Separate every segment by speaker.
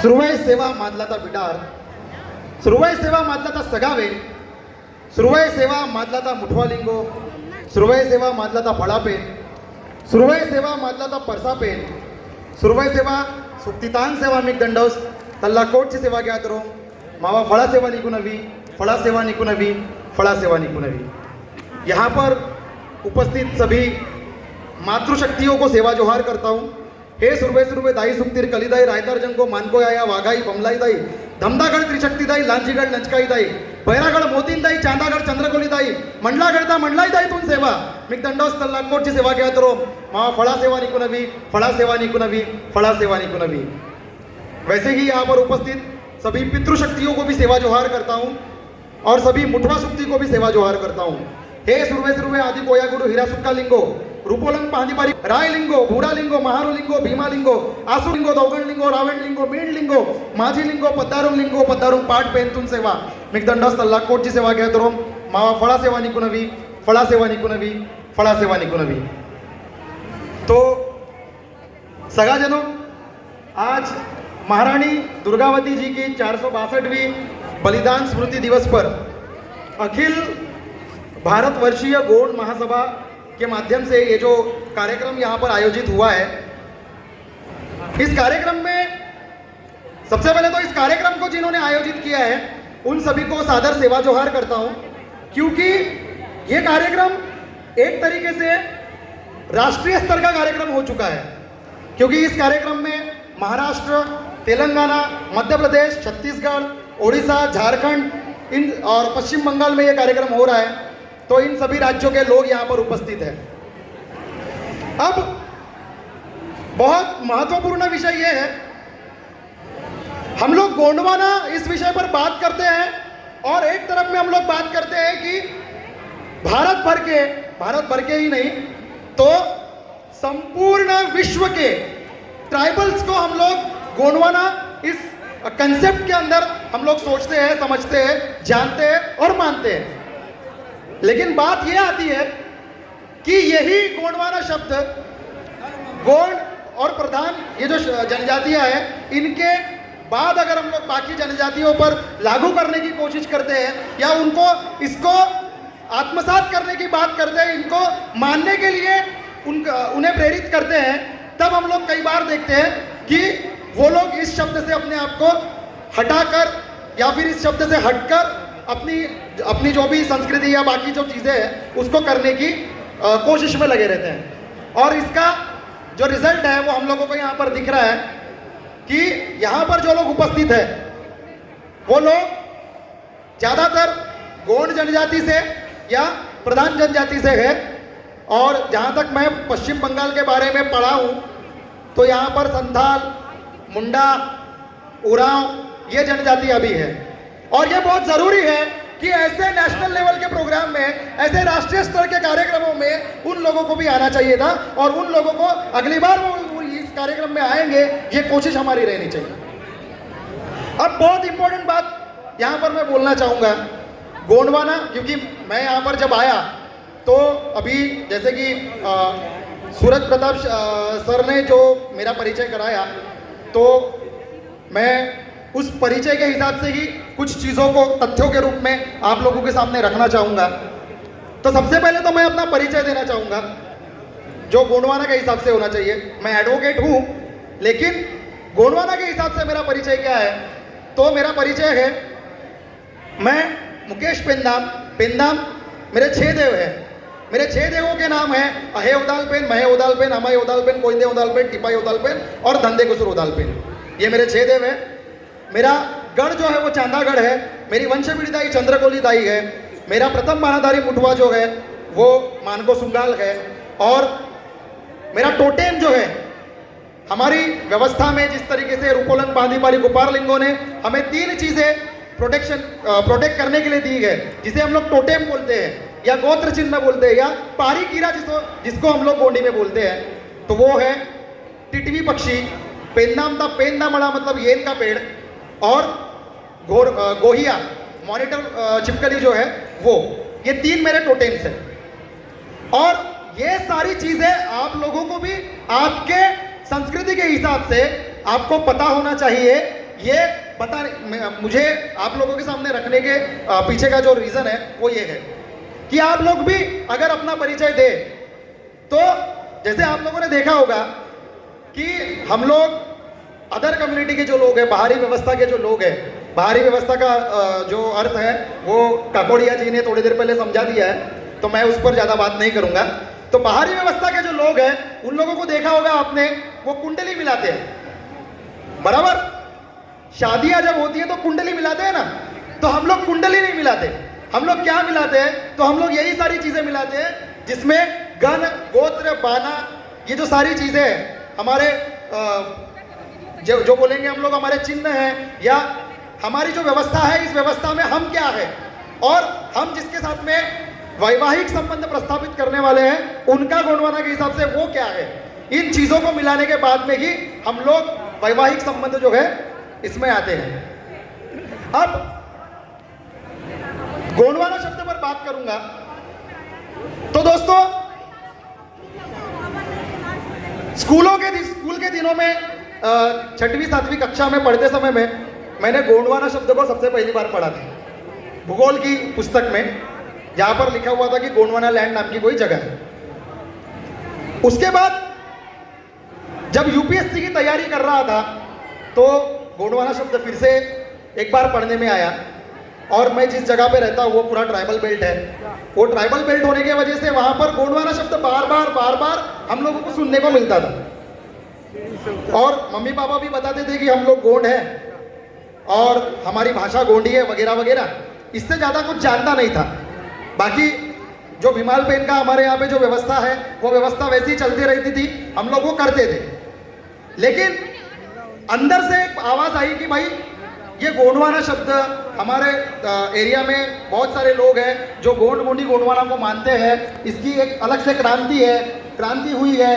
Speaker 1: सुरवाई सेवा मादलाता बिडार, सुरवाई सेवा मादलाता सगावे, सुरवाई सेवा मादलाता मुठवालिंगो, सुरवाई सेवा मादलाता फळापेन, सुरवाई सेवा मादलाता परसापेन, सुरवाई सेवा सुक्तितान सेवा मिक दंडौस तल्ला कोटची सेवा घ्यात रो मावा फळा सेवा निकुनवी, फळा सेवा निकुनवी, फळा सेवा निकुनवी। यहाँ पर उपस्थित सभी मातृशक्तियों को सेवा जोहार करता हूँ। हे सुरवे दाई सुक्तिर कलिदाई रायतार जंको मानको आया वाघाई बमलाई दाई धमदागढ़ त्रिशक्ति दाई लांचीगढ़ लंचकाई दाई बैरागढ़ मोतीन दाई चांदागढ़ चंद्रकोली दाई मंडलागढ़ मंडलाई दाई तुम सेवा मिक दंडोस तल्ला कोटची सेवा घ्यात रो मावा फळा सेवा निकुनवी, फळा सेवा निकुनवी, फळा सेवा निकुनवी। वैसे ही यहाँ पर उपस्थित सभी पितृशक्तियों को भी सेवा जोहार करता हूँ और सभी मुठवा सुक्ति को भी सेवा जोहार करता हूँ। हे सुरवे आदि कोया गुरु हीरा सुक्का लिंगो रूपोलंग पांदिपारी राय लिंगो भूरा लिंगो महारु लिंगो भीमा लिंगो आसु लिंगो दौगण लिंगो रावण लिंगो मीण लिंगो माझी लिंगो पद्दारुंग पाठ पेंतून सेवा मिक दंडोस तल्ला कोटची सेवा घेत रो मावा फळा सेवा निकुनवी, फळा सेवा निकुनवी, फळा सेवा निकुनवी। तो सगाजनों, आज महारानी दुर्गावती जी की 462वीं बलिदान स्मृति दिवस पर अखिल भारतवर्षीय गौड़ महासभा के माध्यम से ये जो कार्यक्रम यहाँ पर आयोजित हुआ है, इस कार्यक्रम में सबसे पहले तो इस कार्यक्रम को जिन्होंने आयोजित किया है उन सभी को सादर सेवा जोहार करता हूँ, क्योंकि ये कार्यक्रम एक तरीके से राष्ट्रीय स्तर का कार्यक्रम हो चुका है। क्योंकि इस कार्यक्रम में महाराष्ट्र, तेलंगाना, मध्य प्रदेश, छत्तीसगढ़, ओडिशा, झारखंड इन और पश्चिम बंगाल में ये कार्यक्रम हो रहा है, तो इन सभी राज्यों के लोग यहाँ पर उपस्थित हैं। अब बहुत महत्वपूर्ण विषय ये है, हम लोग गोंडवाना इस विषय पर बात करते हैं और एक तरफ में हम लोग बात करते हैं कि भारत भर के ही नहीं तो संपूर्ण विश्व के ट्राइबल्स को हम लोग गोंडवाना इस कंसेप्ट के अंदर हम लोग सोचते हैं, समझते हैं, जानते हैं और मानते हैं। लेकिन बात यह आती है कि यही गोंडवाना शब्द गोंड और प्रधान ये जो जनजातियां हैं, इनके बाद अगर हम लोग बाकी जनजातियों पर लागू करने की कोशिश करते हैं या उनको इसको आत्मसात करने की बात करते हैं, इनको मानने के लिए उन्हें प्रेरित करते हैं, तब हम लोग कई बार देखते हैं कि वो लोग इस शब्द से अपने आप को हटाकर या फिर इस शब्द से हटकर अपनी जो भी संस्कृति या बाकी जो चीज़ें हैं उसको करने की कोशिश में लगे रहते हैं। और इसका जो रिजल्ट है वो हम लोगों को यहाँ पर दिख रहा है कि यहाँ पर जो लोग उपस्थित हैं वो लोग ज़्यादातर गोंड जनजाति से या प्रधान जनजाति से है। और जहाँ तक मैं पश्चिम बंगाल के बारे में पढ़ा हूँ तो यहाँ पर संथाल, मुंडा, उरांव ये जनजातियाँ भी है। और ये बहुत ज़रूरी है कि ऐसे नेशनल लेवल के प्रोग्राम में, ऐसे राष्ट्रीय स्तर के कार्यक्रमों में उन लोगों को भी आना चाहिए था और उन लोगों को अगली बार वो इस कार्यक्रम में आएंगे, ये कोशिश हमारी रहनी चाहिए। अब बहुत इंपॉर्टेंट बात यहाँ पर मैं बोलना चाहूँगा, गोंडवाना, क्योंकि मैं यहाँ पर जब आया तो अभी जैसे कि सूरज प्रताप सर ने जो मेरा परिचय कराया, तो मैं उस परिचय के हिसाब से ही कुछ चीज़ों को तथ्यों के रूप में आप लोगों के सामने रखना चाहूँगा। तो सबसे पहले तो मैं अपना परिचय देना चाहूँगा जो गोंडवाना के हिसाब से होना चाहिए। मैं एडवोकेट हूँ, लेकिन गोंडवाना के हिसाब से मेरा परिचय क्या है, तो मेरा परिचय है, मैं मुकेश पेंदाम मेरे 6 देव हैं। मेरे 6 देवों के नाम हैं अहे उदालपेन, महे उदालपेन, अमय उदालपेन, कोइंदे उदालपेन, टिपाई उदालपेन और धंधे कुसुर उदालपेन। ये मेरे 6 देव हैं। मेरा गढ़ जो है वो चांदागढ़ है, मेरी वंशपीढ़ी दाई चंद्रकोली दाई है, मेरा प्रथम बानाधारी मुठवा जो है वो मानको सुंगाल है, और मेरा टोटेम जो है हमारी व्यवस्था में जिस तरीके से रूपोलंग बांदीपारी गोपार लिंगों ने हमें 3 चीज़ें प्रोटेक्ट करने के लिए दी है, जिसे हम लोग टोटेम बोलते हैं या गोत्र चिन्ह बोलते हैं या पारी कीरा जिसको हम लोग गोंडी में बोलते हैं। तो वो है टिटवी पक्षी, पेंदामड़ा मतलब येन का पेड़, और गोहिया मॉनिटर छिपकली जो है वो, ये 3 मेरे टोटेम्स हैं। और ये सारी चीज़ें आप लोगों को भी आपके संस्कृति के हिसाब से आपको पता होना चाहिए ये मुझे आप लोगों के सामने रखने के पीछे का जो रीजन है वो ये है कि आप लोग भी अगर अपना परिचय दे, तो जैसे आप लोगों ने देखा होगा कि हम लोग अदर कम्युनिटी के जो लोग हैं, बाहरी व्यवस्था के जो लोग हैं, बाहरी व्यवस्था का जो अर्थ है वो काकोड़िया जी ने थोड़ी देर पहले समझा दिया है, तो मैं उस पर ज्यादा बात नहीं करूंगा। तो बाहरी व्यवस्था के जो लोग हैं उन लोगों को देखा होगा आपने, वो कुंडली मिलाते हैं, बराबर। शादियां जब होती है तो कुंडली मिलाते हैं ना, तो हम लोग कुंडली नहीं मिलाते। हम लोग क्या मिलाते हैं? तो हम लोग यही सारी चीजें मिलाते हैं जिसमें गण, गोत्र, बाना, ये जो सारी चीजें हैं हमारे जो बोलेंगे हम लोग हमारे चिन्ह हैं, या हमारी जो व्यवस्था है, इस व्यवस्था में हम क्या है और हम जिसके साथ में वैवाहिक संबंध प्रस्थापित करने वाले हैं उनका गोंडवाना के हिसाब से वो क्या है, इन चीजों को मिलाने के बाद में ही हम लोग वैवाहिक संबंध जो है इसमें आते हैं। अब गोंडवाना शब्द पर बात करूंगा तो दोस्तों, स्कूल के दिनों में 6वीं 7वीं कक्षा में पढ़ते समय में मैंने गोंडवाना शब्द को सबसे पहली बार पढ़ा था, भूगोल की पुस्तक में, जहां पर लिखा हुआ था कि गोंडवाना लैंड नाम की कोई जगह है। उसके बाद जब यूपीएससी की तैयारी कर रहा था तो गोंडवाना शब्द फिर से एक बार पढ़ने में आया, और मैं जिस जगह पे रहता हूँ वो पूरा ट्राइबल बेल्ट है। वो ट्राइबल बेल्ट होने की वजह से वहां पर गोंडवाना शब्द बार बार हम लोगों को सुनने को मिलता था, और मम्मी पापा भी बताते थे कि हम लोग गोंड हैं और हमारी भाषा गोंडी है वगैरह वगैरह। इससे ज़्यादा कुछ जानता नहीं था। बाकी जो भीमाल पेन का हमारे यहाँ पे जो व्यवस्था है वो व्यवस्था वैसी ही चलती रहती थी, हम लोग वो करते थे। लेकिन अंदर से एक आवाज़ आई कि भाई ये गोंडवाना शब्द, हमारे एरिया में बहुत सारे लोग हैं जो गोंडी गोंडवाना को मानते हैं, इसकी एक अलग से क्रांति हुई है।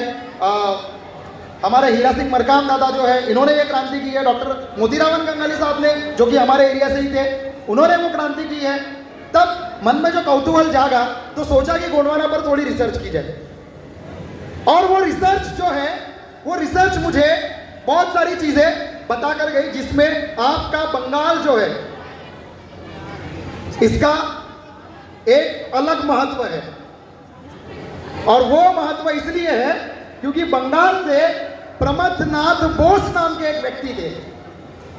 Speaker 1: हमारे हीरा सिंह मरकाम दादा जो है, इन्होंने ये क्रांति की है। डॉक्टर मोतीराम गंगाली साहब ने, जो कि हमारे एरिया से ही थे, उन्होंने वो क्रांति की है। तब मन में जो कौतूहल जागा तो सोचा कि गोंडवाना पर थोड़ी रिसर्च की जाए, और वो रिसर्च जो है वो रिसर्च मुझे बहुत सारी चीजें बता कर गई, जिसमें आपका बंगाल जो है इसका एक अलग महत्व है। और वो महत्व इसलिए है क्योंकि बंगाल से प्रमथनाथ बोस नाम के एक व्यक्ति थे।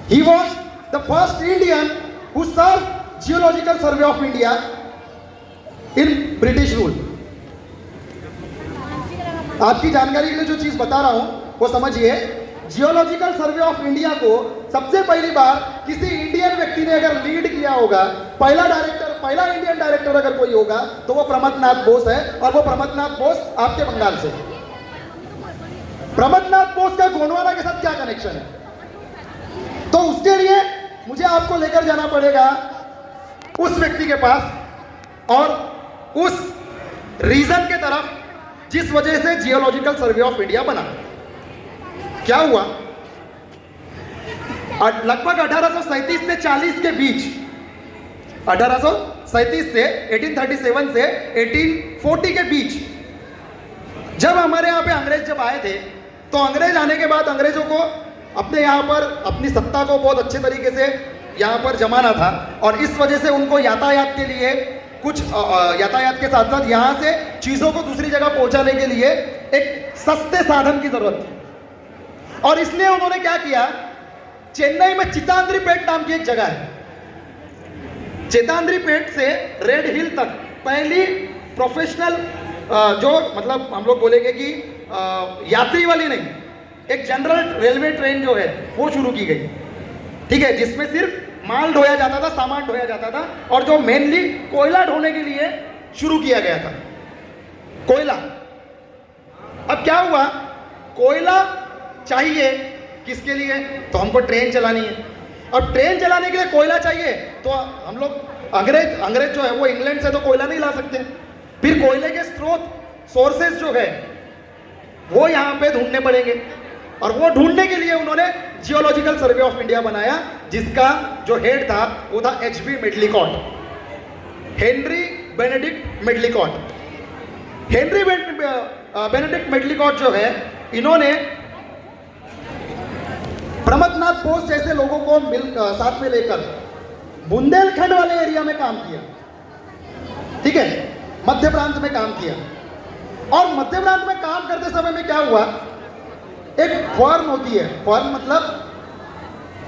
Speaker 1: He was the first Indian who serve geological survey of India in British rule. आपकी जानकारी के लिए जो चीज बता रहा हूं वो समझिए। जियोलॉजिकल सर्वे ऑफ इंडिया को सबसे पहली बार किसी इंडियन व्यक्ति ने अगर लीड किया होगा, पहला इंडियन डायरेक्टर अगर कोई होगा तो वो प्रमथनाथ बोस है, और वो प्रमथनाथ बोस आपके बंगाल से। प्रमथनाथ बोस का गोंडवाना के साथ क्या कनेक्शन है? तो उसके लिए मुझे आपको लेकर जाना पड़ेगा उस व्यक्ति के पास, और उस रीजन के तरफ जिस वजह से जियोलॉजिकल सर्वे ऑफ इंडिया बना। क्या हुआ? लगभग 1837 से 40 के बीच, 1837 से 1837 से 1840 के बीच, जब हमारे यहाँ पे अंग्रेज जब आए थे, तो अंग्रेज आने के बाद अंग्रेजों को अपने यहाँ पर अपनी सत्ता को बहुत अच्छे तरीके से यहाँ पर जमाना था, और इस वजह से उनको यातायात के लिए कुछ यातायात के साथ साथ यहाँ से चीज़ों को दूसरी जगह पहुँचाने के लिए एक सस्ते साधन की जरूरत थी। और इसलिए उन्होंने क्या किया, चेन्नई में चितांद्रीपेट नाम की एक जगह है, चितांद्रीपेट से रेड हिल तक पहली प्रोफेशनल जो मतलब हम लोग बोलेंगे कि यात्री वाली नहीं, एक जनरल रेलवे ट्रेन जो है वो शुरू की गई, ठीक है, जिसमें सिर्फ माल ढोया जाता था, सामान ढोया जाता था, और जो मेनली कोयला ढोने के लिए शुरू किया गया था, कोयला। अब क्या हुआ, कोयला चाहिए किसके लिए? तो हमको ट्रेन चलानी है, और ट्रेन चलाने के लिए कोयला चाहिए, तो हम लोग अंग्रेज जो है वो इंग्लैंड से तो कोयला नहीं ला सकते, फिर कोयले के सोर्सेस जो है वो यहाँ पे ढूंढने पड़ेंगे, और वो ढूंढने के लिए उन्होंने जियोलॉजिकल सर्वे ऑफ इंडिया बनाया, जिसका जो हेड था वो था HB Medlicott, Henry Benedict Medlicott. Henry Benedict Medlicott जो है, इन्होंने प्रमथनाथ बोस जैसे लोगों को साथ में लेकर बुंदेलखंड वाले एरिया में काम किया, ठीक है, मध्य प्रांत में काम किया। और मध्य प्रांत में काम करते समय में क्या हुआ, एक फर्न होती है, फर्न मतलब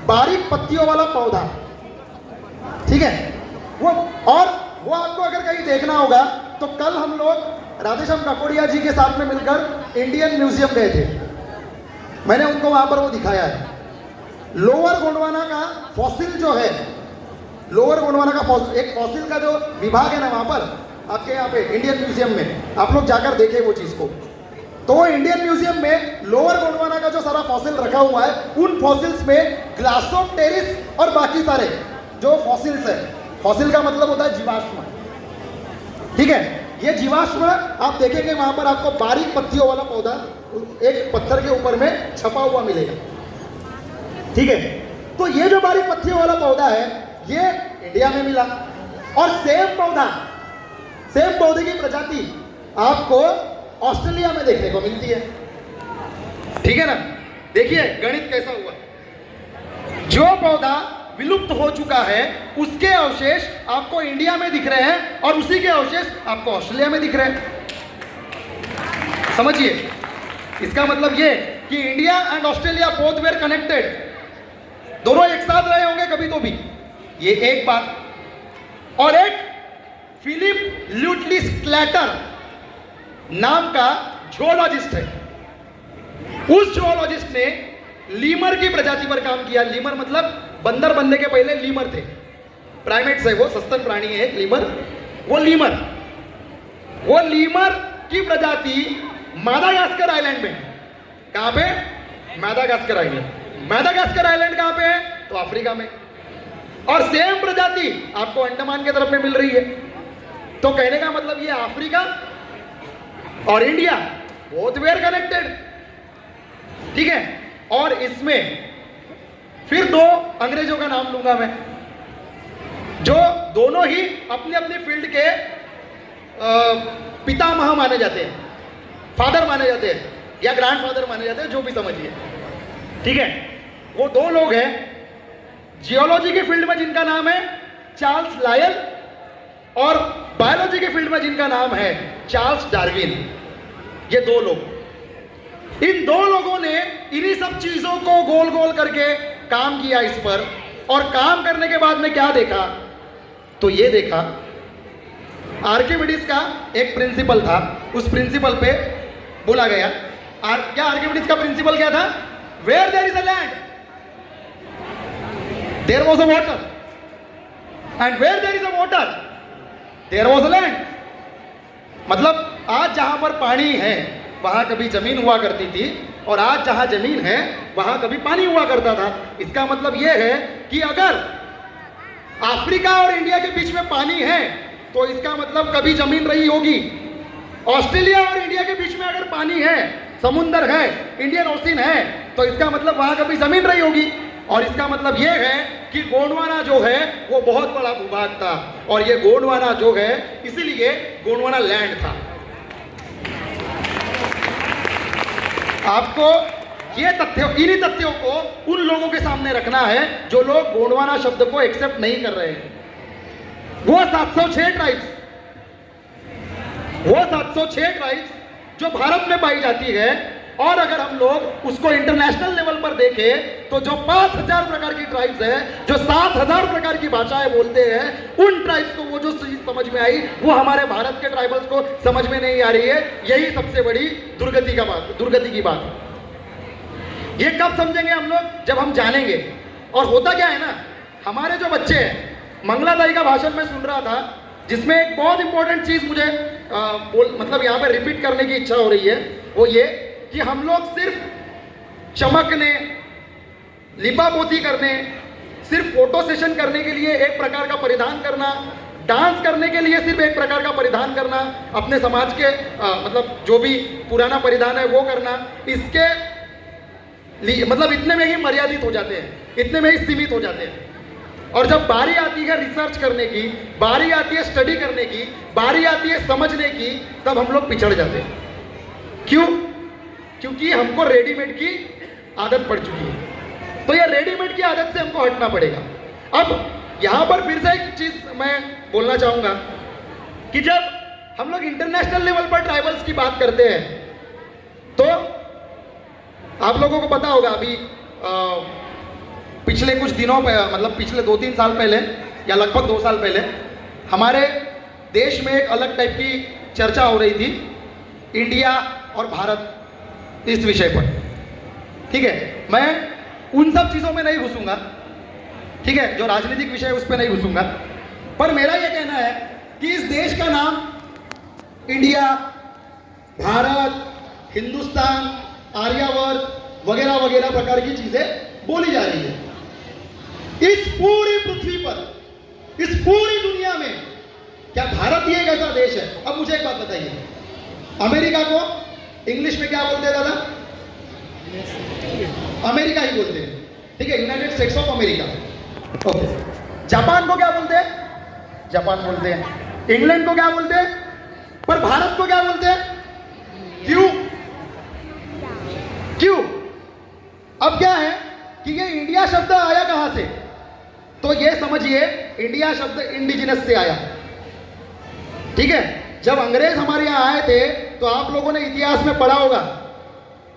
Speaker 1: बारीक पत्तियों वाला पौधा, ठीक है, वो आपको अगर कहीं देखना होगा तो कल हम लोग राधेश्याम काकोड़िया जी के साथ में मिलकर इंडियन म्यूजियम गए थे, मैंने उनको वहां पर वो दिखाया है। लोअर गोंडवाना का फॉसिल जो है, लोअर गोंडवाना का एक फॉसिल का जो विभाग है ना वहां पर आपके यहाँ पे इंडियन म्यूजियम में, आप लोग जाकर देखें वो चीज को। तो वो इंडियन म्यूजियम में लोअर गोंडवाना का जो सारा फॉसिल रखा हुआ है, उन फॉसिल्स में ग्लासोप्टेरिस और बाकी सारे जो फॉसिल्स है, फॉसिल का मतलब होता है जीवाश्म, ठीक है, ये जीवाश्म आप देखेंगे वहां पर आपको बारीक पत्तियों वाला पौधा एक पत्थर के ऊपर में छपा हुआ मिलेगा, ठीक है। तो ये जो बारीक पत्तियों वाला पौधा है ये इंडिया में मिला, और सेम पौधे की प्रजाति आपको ऑस्ट्रेलिया में देखने को मिलती है, ठीक है ना। देखिए गणित कैसा हुआ, जो पौधा विलुप्त हो चुका है उसके अवशेष आपको इंडिया में दिख रहे हैं और उसी के अवशेष आपको ऑस्ट्रेलिया में दिख रहे हैं। समझिए, इसका मतलब ये कि India and Australia both where connected, दोनों एक साथ रहे होंगे कभी तो भी, ये एक बात। और एक फिलिप ल्यूटली स्क्लैटर नाम का जूलॉजिस्ट है, उस जूलॉजिस्ट ने लीमर की प्रजाति पर काम किया। लीमर मतलब बंदर बनने के पहले लीमर थे, प्राइमेट्स है वो, सस्तन प्राणी है लीमर। वो लीमर की प्रजाति मादागास्कर आइलैंड में है। कहां पे? Madagascar island. मादागास्कर आइलैंड कहां पे है? तो अफ्रीका में। और सेम प्रजाति आपको अंडमान के तरफ में मिल रही है। तो कहने का मतलब ये अफ्रीका और इंडिया बोथ वेर कनेक्टेड, ठीक है। और इसमें फिर दो अंग्रेजों का नाम लूंगा मैं, जो दोनों ही अपने अपने फील्ड के पितामह माने जाते हैं, फादर माने जाते हैं या ग्रैंड फादर माने जाते हैं, जो भी समझिए, ठीक है। वो दो लोग हैं जियोलॉजी के फील्ड में जिनका नाम है चार्ल्स लायल, और बायोलॉजी के फील्ड में जिनका नाम है चार्ल्स डार्विन। ये दो लोग, इन दो लोगों ने इन्हीं सब चीजों को गोल गोल करके काम किया इस पर, और काम करने के बाद में क्या देखा, तो ये देखा आर्किमिडीज का एक प्रिंसिपल था, उस प्रिंसिपल पे बोला गया। क्या आर्किमिडीज का प्रिंसिपल क्या था? Where there is a land there was a water, and where there is a water there was a land. मतलब आज जहां पर पानी है वहां कभी जमीन हुआ करती थी, और आज जहां जमीन है वहां कभी पानी हुआ करता था। इसका मतलब यह है कि अगर अफ्रीका और इंडिया के बीच में पानी है तो इसका मतलब कभी जमीन रही होगी। ऑस्ट्रेलिया और इंडिया के बीच में अगर पानी है, समुंदर है, इंडियन ओशन है, तो इसका मतलब वहां कभी जमीन रही होगी। और इसका मतलब यह है कि गोंडवाना जो है वो बहुत बड़ा भूभाग था, और ये गोंडवाना जो है इसीलिए गोंडवाना लैंड था। आपको ये तथ्य, इन्हीं तथ्यों को उन लोगों के सामने रखना है जो लोग गोंडवाना शब्द को एक्सेप्ट नहीं कर रहे हैं। वो 706 ट्राइब्स जो भारत में पाई जाती है, और अगर हम लोग उसको इंटरनेशनल लेवल पर देखें तो जो 5000 प्रकार की ट्राइब्स है, जो 7000 प्रकार की भाषाएं बोलते हैं, उन ट्राइब्स को वो जो चीज समझ में आई वो हमारे भारत के ट्राइबल्स को समझ में नहीं आ रही है। यही सबसे बड़ी दुर्गति की बात। ये कब समझेंगे हम लोग? जब हम जानेंगे। और होता क्या है ना, हमारे जो बच्चे हैं, मंगलादाई का भाषण में सुन रहा था जिसमें एक बहुत इंपॉर्टेंट चीज मुझे मतलब यहाँ पे रिपीट करने की इच्छा हो रही है, वो ये कि हम लोग सिर्फ चमकने, लिपापोती करने, सिर्फ फोटो सेशन करने के लिए एक प्रकार का परिधान करना, डांस करने के लिए सिर्फ एक प्रकार का परिधान करना, अपने समाज के मतलब जो भी पुराना परिधान है वो करना, इसके लिए मतलब इतने में ही मर्यादित हो जाते हैं, इतने में ही सीमित हो जाते हैं। और जब बारी आती है रिसर्च करने की, बारी आती है स्टडी करने की, बारी आती है समझने की, तब हम लोग पिछड़ जाते हैं। क्यों? क्योंकि हमको रेडीमेड की आदत पड़ चुकी है। तो ये रेडीमेड की आदत से हमको हटना पड़ेगा। अब यहां पर फिर से एक चीज मैं बोलना चाहूंगा कि जब हम लोग इंटरनेशनल लेवल पर ट्राइबल्स की बात करते हैं तो आप लोगों को पता होगा अभी पिछले कुछ दिनों पे मतलब पिछले 2-3 साल पहले या लगभग 2 साल पहले हमारे देश में एक अलग टाइप की चर्चा हो रही थी, इंडिया और भारत इस विषय पर। ठीक है, मैं उन सब चीज़ों में नहीं घुसूंगा, ठीक है, जो राजनीतिक विषय उस पर नहीं घुसूंगा, पर मेरा यह कहना है कि इस देश का नाम इंडिया, भारत, हिंदुस्तान, आर्यावर्त वगैरह वगैरह प्रकार की चीजें बोली जा रही है। इस पूरी पृथ्वी पर, इस पूरी दुनिया में क्या भारत ही एक ऐसा देश है? अब मुझे एक बात बताइए, अमेरिका को इंग्लिश में क्या बोलते हैं दादा? अमेरिका ही बोलते हैं, ठीक है, United states of America. Okay, Japan को क्या बोलते हैं? जापान बोलते हैं। इंग्लैंड को क्या बोलते हैं? पर भारत को क्या बोलते हैं? क्यों? क्यों? अब क्या है कि ये इंडिया शब्द आया कहां से? तो ये समझिए, इंडिया शब्द इंडिजिनस से आया। ठीक है, जब अंग्रेज हमारे यहां आए थे तो आप लोगों ने इतिहास में पढ़ा होगा,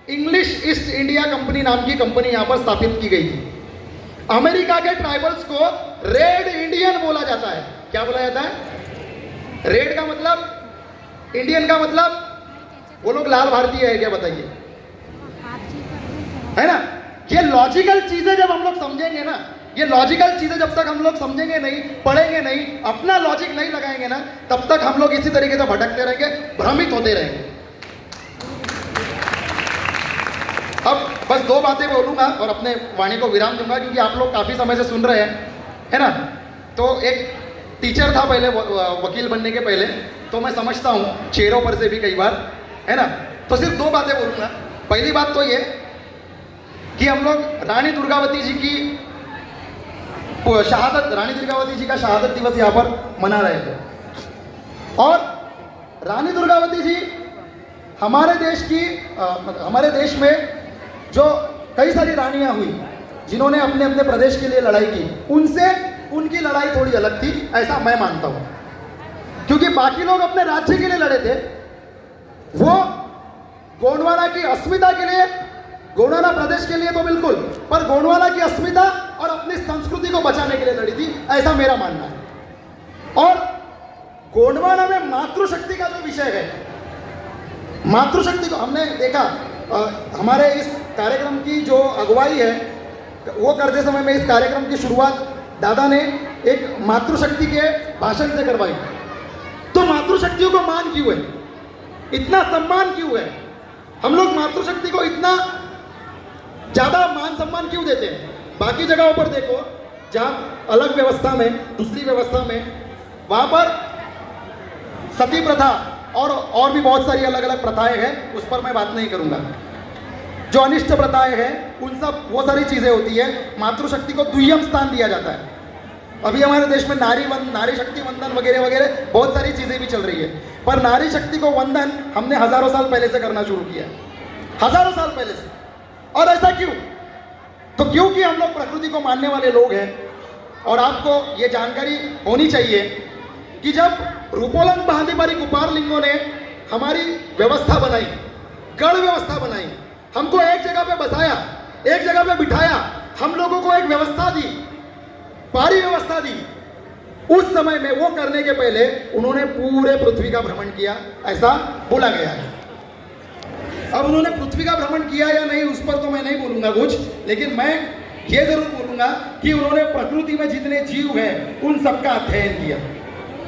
Speaker 1: इंग्लिश ईस्ट इंडिया कंपनी नाम की कंपनी यहां पर स्थापित की गई थी। अमेरिका के ट्राइबल्स को रेड इंडियन बोला जाता है। क्या बोला जाता है? रेड का मतलब, इंडियन का मतलब, वो लोग लाल भारतीय है क्या? बताइए, है ना? ये लॉजिकल चीजें जब हम लोग समझेंगे ना, ये लॉजिकल चीजें जब तक हम लोग समझेंगे नहीं, पढ़ेंगे नहीं, अपना लॉजिक नहीं लगाएंगे ना, तब तक हम लोग इसी तरीके से भटकते रहेंगे, भ्रमित होते रहेंगे। अब बस 2 बातें बोलूंगा और अपने वाणी को विराम दूंगा, क्योंकि आप लोग काफी समय से सुन रहे हैं, है ना? तो एक टीचर था पहले, वकील बनने के पहले, तो मैं समझता हूँ चेहरों पर से भी कई बार, है ना? तो सिर्फ 2 बातें बोलूंगा। पहली बात तो ये कि हम लोग रानी दुर्गावती जी की शहादत, रानी दुर्गावती जी का शहादत दिवस यहाँ पर मना रहे थे, और रानी दुर्गावती जी हमारे देश में जो कई सारी रानियां हुई जिन्होंने अपने अपने प्रदेश के लिए लड़ाई की, उनसे उनकी लड़ाई थोड़ी अलग थी, ऐसा मैं मानता हूं। क्योंकि बाकी लोग अपने राज्य के लिए लड़े थे, वो गोंडवाना की अस्मिता के लिए, गोंडवाना प्रदेश के लिए तो बिल्कुल, पर गोंडवाना की अस्मिता और अपनी संस्कृति को बचाने के लिए लड़ी थी, ऐसा मेरा मानना है। और गोंडवाना में मातृशक्ति का जो विषय है, मातृशक्ति को हमने देखा, हमारे इस कार्यक्रम की जो अगुवाई है वो करते समय में, इस कार्यक्रम की शुरुआत दादा ने एक मातृशक्ति के भाषण से करवाई। तो मातृशक्तियों को मान क्यों है, इतना सम्मान क्यों है? हम लोग मातृशक्ति को इतना ज्यादा मान सम्मान क्यों देते हैं? बाकी जगहों पर देखो, जहां अलग व्यवस्था में, दूसरी व्यवस्था में, वहां पर सती प्रथा और भी बहुत सारी अलग अलग प्रथाएं हैं, उस पर मैं बात नहीं करूंगा। जो अनिष्ट प्रथाएं हैं, उन सब वो सारी चीजें होती है, मातृशक्ति को दुय्यम स्थान दिया जाता है। अभी हमारे देश में नारी शक्ति वंदन वगैरह वगैरह बहुत सारी चीजें भी चल रही है, पर नारी शक्ति को वंदन हमने हजारों साल पहले से करना शुरू किया, हजारों साल पहले से। और ऐसा क्यों? तो क्योंकि हम लोग प्रकृति को मानने वाले लोग हैं। और आपको ये जानकारी होनी चाहिए कि जब रूपोलन भांतिबारी कुपार लिंगों ने हमारी व्यवस्था बनाई, गढ़ व्यवस्था बनाई, हमको एक जगह पे बसाया, एक जगह पे बिठाया, हम लोगों को एक व्यवस्था दी, पारी व्यवस्था दी, उस समय में वो करने के पहले उन्होंने पूरे पृथ्वी का भ्रमण किया, ऐसा बोला गया है। अब उन्होंने पृथ्वी का भ्रमण किया या नहीं, उस पर तो मैं नहीं बोलूंगा कुछ, लेकिन मैं ये जरूर बोलूंगा कि उन्होंने प्रकृति में जितने जीव हैं उन सबका अध्ययन किया।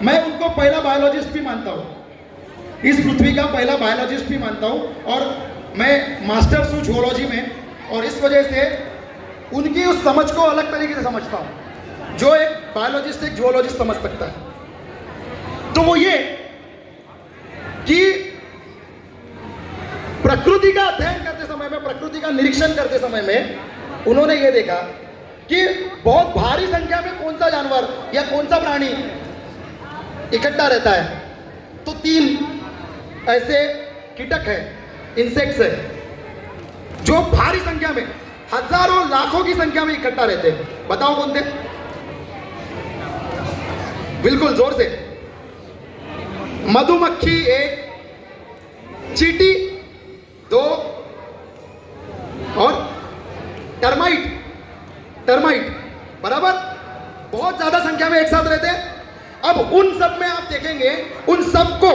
Speaker 1: मैं उनको पहला बायोलॉजिस्ट भी मानता हूँ, इस पृथ्वी का पहला बायोलॉजिस्ट भी मानता हूँ, और मैं मास्टर्स हूँ जूलॉजी में, और इस वजह से उनकी उस समझ को अलग तरीके से समझता हूँ जो एक बायोलॉजिस्ट, एक जूलॉजिस्ट समझ सकता है। तो वो ये कि प्रकृति का अध्ययन करते समय में, प्रकृति का निरीक्षण करते समय में उन्होंने ये देखा कि बहुत भारी संख्या में कौन सा जानवर या कौन सा प्राणी इकट्ठा रहता है। तो 3 ऐसे कीटक है, इंसेक्ट्स है, जो भारी संख्या में, हजारों लाखों की संख्या में इकट्ठा रहते हैं। बताओ कौन थे? बिल्कुल जोर से। मधुमक्खी एक, चींटी दो, और टर्माइट, टर्माइट बराबर बहुत ज्यादा संख्या में एक साथ रहते हैं। अब उन सब में आप देखेंगे, उन सबको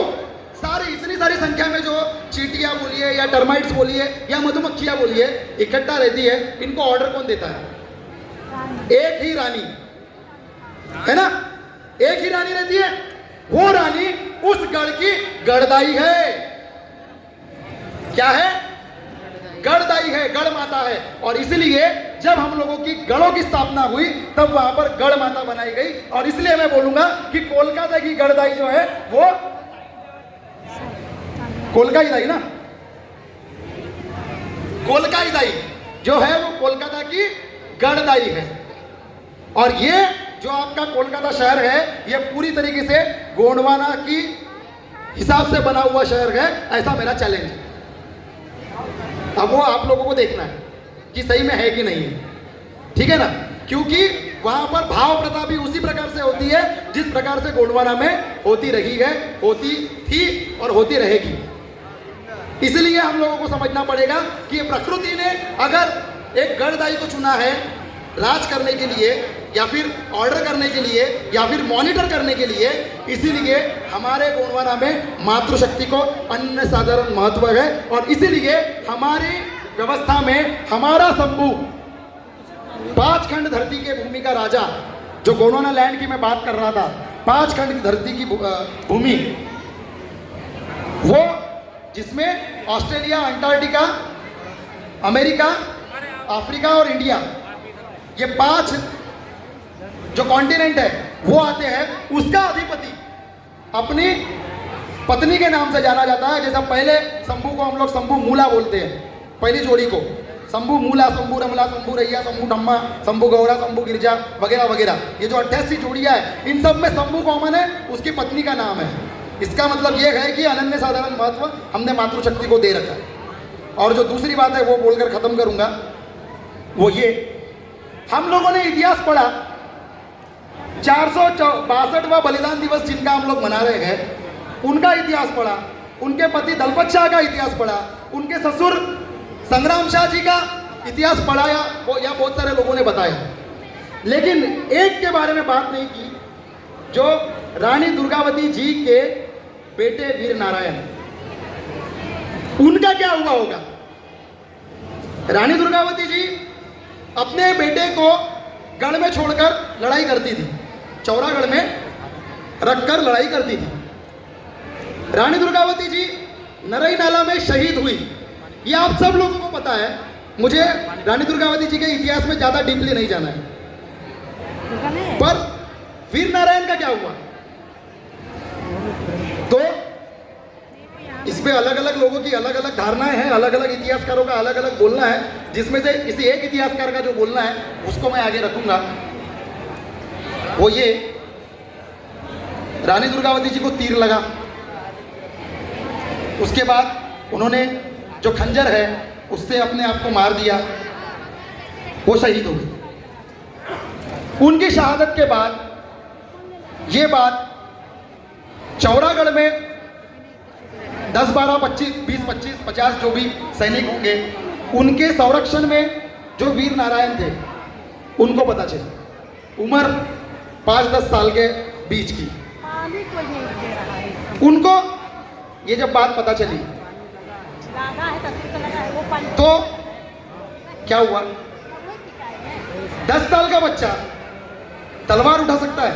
Speaker 1: सारी इतनी सारी संख्या में जो चींटियां बोलिए या टर्माइट्स बोलिए या मधुमक्खियां बोलिए इकट्ठा रहती है, इनको ऑर्डर कौन देता है? एक ही रानी, है ना? एक ही रानी रहती है। वो रानी उस गढ़ की गढ़दाई है। क्या है? गढ़दाई है, गढ़ माता है। और इसलिए जब हम लोगों की गढ़ों की स्थापना हुई तब वहां पर गढ़ माता बनाई गई। और इसलिए मैं बोलूंगा कि कोलकाता की गढ़दाई जो है वो कोलकाई दाई ना, कोलकाई दाई जो है वो कोलकाता की गढ़दाई है। और ये जो आपका कोलकाता शहर है ये पूरी तरीके से गोंडवाना की हिसाब से बना हुआ शहर है, ऐसा मेरा चैलेंज है। अब वो आप लोगों को देखना है कि सही में है कि नहीं है, ठीक है ना? क्योंकि वहां पर भाव प्रथा भी उसी प्रकार से होती है जिस प्रकार से गोंडवाना में होती रही है, होती थी और होती रहेगी। इसलिए हम लोगों को समझना पड़ेगा कि प्रकृति ने अगर एक गढ़दाई को चुना है राज करने के लिए या फिर ऑर्डर करने के लिए या फिर मॉनिटर करने के लिए, इसीलिए हमारे गोंडवाना में मातृशक्ति को अन्य साधारण महत्व है। और इसीलिए हमारी व्यवस्था में हमारा शंभू 5 खंड धरती के भूमि का राजा, जो गोंडवाना लैंड की मैं बात कर रहा था, 5 खंड की धरती की भूमि, वो जिसमें ऑस्ट्रेलिया, अंटार्कटिका, अमेरिका, अफ्रीका और इंडिया, ये 5 जो कॉन्टिनेंट है वो आते हैं, उसका अधिपति अपनी पत्नी के नाम से जाना जाता है। जैसा पहले शंभू को हम लोग शंभू मूला बोलते हैं, पहली जोड़ी को शंभू मूला, शंभू रमला, शंभू रैया, शंभू ढम्मा, शंभू गौरा, शंभू गिरजा वगैरह वगैरह, ये जो 88 जोड़ियां है, इन सब में शंभू कॉमन है, उसकी पत्नी का नाम है। इसका मतलब ये है कि अनन्य साधारण महत्व हमने मातृशक्ति को दे रखा है। और जो दूसरी बात है वो बोलकर खत्म करूंगा, वो ये, हम लोगों ने इतिहास पढ़ा, 462वां बलिदान दिवस जिनका हम लोग मना रहे हैं, उनका इतिहास पढ़ा, उनके पति दलपत शाह का इतिहास पढ़ा, उनके ससुर संग्राम शाह जी का इतिहास पढ़ा या बहुत सारे लोगों ने बताया। लेकिन एक के बारे में बात नहीं की, जो रानी दुर्गावती जी के बेटे वीर नारायण, उनका क्या हुआ होगा? रानी दुर्गावती जी अपने बेटे को गढ़ में छोड़कर लड़ाई करती थी, चौरागढ़ में रखकर लड़ाई करती थी। रानी दुर्गावती जी नरई नाला में शहीद हुई, ये आप सब लोगों को पता है। मुझे रानी दुर्गावती जी के इतिहास में ज्यादा डीपली नहीं जाना है, पर वीर नारायण का क्या हुआ? तो इस पे अलग अलग लोगों की अलग अलग धारणाएं हैं, अलग अलग इतिहासकारों का अलग अलग बोलना है, जिसमें से किसी एक इतिहासकार का जो बोलना है उसको मैं आगे रखूंगा। वो ये, रानी दुर्गावती जी को तीर लगा, उसके बाद उन्होंने जो खंजर है उससे अपने आप को मार दिया, वो शहीद हो गई। उनकी शहादत के बाद ये बात चौरागढ़ में 10, 12, 25, 20, 25, 50 जो भी सैनिक होंगे, उनके संरक्षण में जो वीर नारायण थे उनको पता चली, उम्र 5-10 साल के बीच की, उनको ये जब बात पता चली तो क्या हुआ? 10 साल का बच्चा तलवार उठा सकता है,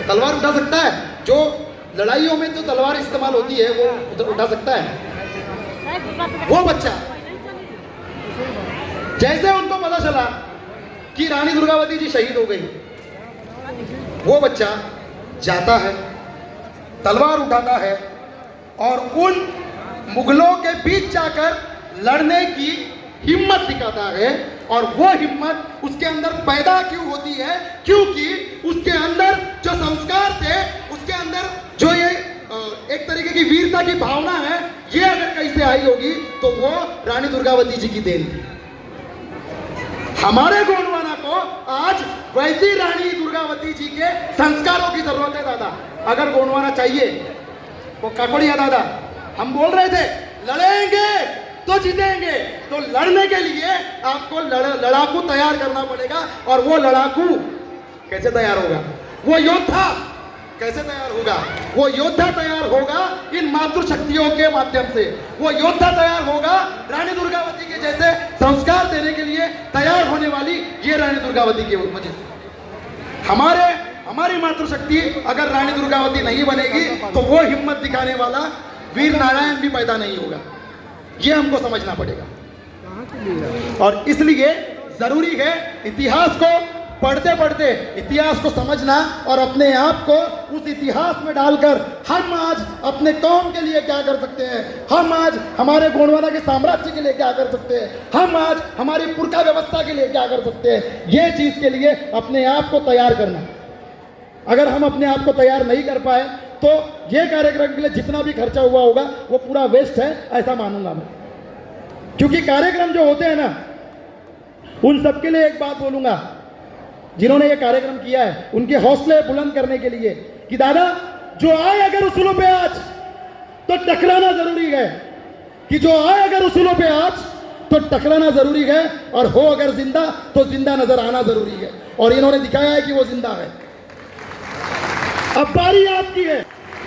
Speaker 1: तलवार उठा सकता है, जो लड़ाइयों में तो तलवार इस्तेमाल होती है वो उठा सकता है। वो बच्चा जैसे उनको पता चला कि रानी दुर्गावती जी शहीद हो गई, वो बच्चा जाता है, तलवार उठाता है और उन मुगलों के बीच जाकर लड़ने की हिम्मत दिखाता है। और वो हिम्मत उसके अंदर पैदा क्यों होती है? क्योंकि उसके अंदर जो संस्कार थे, उसके अंदर जो ये एक तरीके की वीरता की भावना है, ये अगर कहीं से आई होगी तो वो रानी दुर्गावती जी की देन थी। हमारे गोंडवाना को आज वैसी रानी दुर्गावती जी के संस्कारों की जरूरत है दादा। अगर गोंडवाना चाहिए वो काकोड़िया दादा, हम बोल रहे थे लड़ेंगे तो जीतेंगे, तो लड़ने के लिए आपको लड़ाकू तैयार करना पड़ेगा। और वो लड़ाकू कैसे तैयार होगा, वो योद्धा कैसे तैयार होगा? वो योद्धा तैयार होगा इन मातृशक्तियों के माध्यम से। वो योद्धा तैयार होगा रानी दुर्गावती के जैसे संस्कार देने के लिए तैयार होने वाली ये रानी दुर्गावती की वजह से। हमारी मातृशक्ति अगर रानी दुर्गावती नहीं बनेगी तो वो हिम्मत दिखाने वाला वीर नारायण भी पैदा नहीं होगा। ये हमको समझना पड़ेगा। और इसलिए जरूरी है इतिहास को पढ़ते पढ़ते इतिहास को समझना और अपने आप को उस इतिहास में डालकर हम आज अपने कौम के लिए क्या कर सकते हैं, हम आज हमारे गोंडवाना के साम्राज्य के लिए क्या कर सकते हैं, हम आज हमारी पुरखा व्यवस्था के लिए क्या कर सकते हैं, ये चीज के लिए अपने आप को तैयार करना। अगर हम अपने आप को तैयार नहीं कर पाए तो ये कार्यक्रम के लिए जितना भी खर्चा हुआ होगा वो पूरा वेस्ट है, ऐसा मानूंगा मैं। क्योंकि कार्यक्रम जो होते हैं ना, उन सबके लिए एक बात बोलूंगा, जिन्होंने ये कार्यक्रम किया है उनके हौसले बुलंद करने के लिए कि दादा जो आए अगर उसूलों पे आज तो टकराना जरूरी है, कि जो आए अगर उसूलों पे आज तो टकराना जरूरी है, और हो अगर जिंदा तो जिंदा नजर आना जरूरी है। और इन्होंने दिखाया है कि वो जिंदा है। अब बारी आपकी है,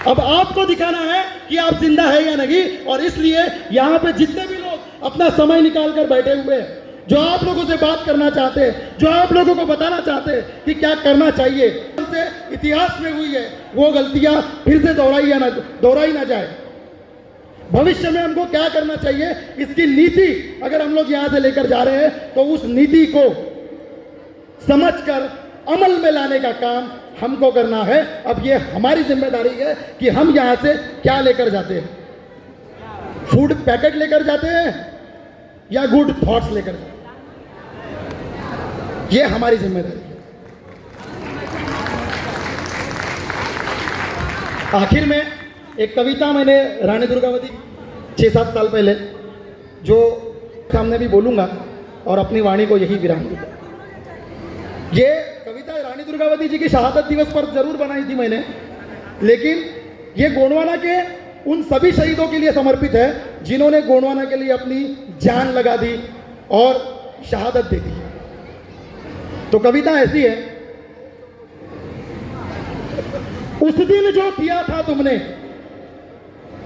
Speaker 1: अब आपको दिखाना है कि आप जिंदा है या नहीं। और इसलिए यहाँ पे जितने भी लोग अपना समय निकाल कर बैठे हुए हैं, जो आप लोगों से बात करना चाहते हैं, जो आप लोगों को बताना चाहते हैं कि क्या करना चाहिए, उनसे इतिहास में हुई है वो गलतियां फिर से दोहराई ना जाए। भविष्य में हमको क्या करना चाहिए, इसकी नीति अगर हम लोग यहां से लेकर जा रहे हैं तो उस नीति को समझकर अमल में लाने का काम हमको करना है। अब ये हमारी जिम्मेदारी है कि हम यहां से क्या लेकर जाते हैं, फूड पैकेट लेकर जाते हैं या गुड थॉट्स लेकर जाते हैं, ये हमारी जिम्मेदारी है। आखिर में एक कविता मैंने रानी दुर्गावती 6-7 साल पहले जो सामने भी बोलूंगा और अपनी वाणी को यही विराम दूंगा। ये कविता रानी दुर्गावती जी की शहादत दिवस पर जरूर बनाई थी मैंने, लेकिन ये गोंडवाना के उन सभी शहीदों के लिए समर्पित है जिन्होंने गोंडवाना के लिए अपनी जान लगा दी और शहादत दे दी। तो कविता ऐसी है, उस दिन जो किया था तुमने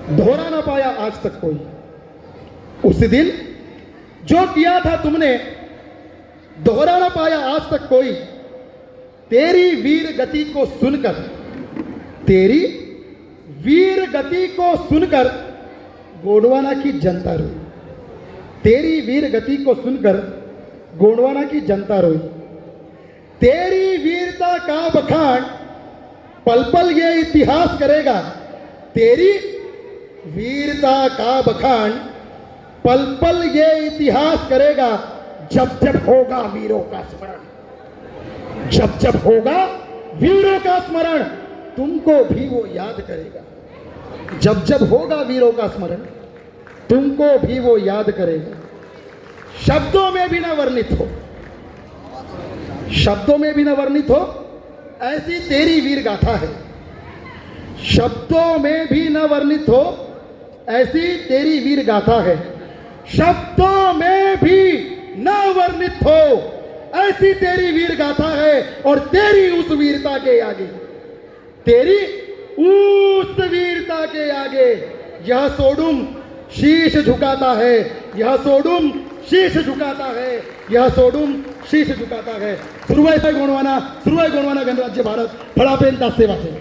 Speaker 1: दोहरा ना पाया आज तक कोई। उस दिन जो किया था तुमने दोहरा ना पाया आज तक कोई। तेरी वीर गति को सुनकर, तेरी वीर गति को सुनकर गोंडवाना की जनता रोई। तेरी वीर गति को सुनकर गोंडवाना की जनता रोई। तेरी वीरता का बखान पल पल ये इतिहास करेगा। तेरी वीरता का बखान पल पल ये इतिहास करेगा। जब जब होगा वीरों का स्मरण, जब जब होगा वीरों का स्मरण, तुमको भी वो याद करेगा। जब जब होगा वीरों का स्मरण, तुमको भी वो याद करेगा। शब्दों में भी न वर्णित हो, शब्दों में भी न वर्णित हो ऐसी तेरी वीर गाथा है। शब्दों में भी न वर्णित हो ऐसी तेरी वीर गाथा है। शब्दों में भी न वर्णित हो ऐसी तेरी वीर गाथा है। और तेरी उस वीरता के आगे, तेरी उस वीरता के आगे यह सोडुम शीश झुकाता है। यह सोडुम शीश झुकाता है। यह सोडुम शीश झुकाता है। सुरुवाई गोंडवाना गणराज्य भारत फळापेन तास सेवा से।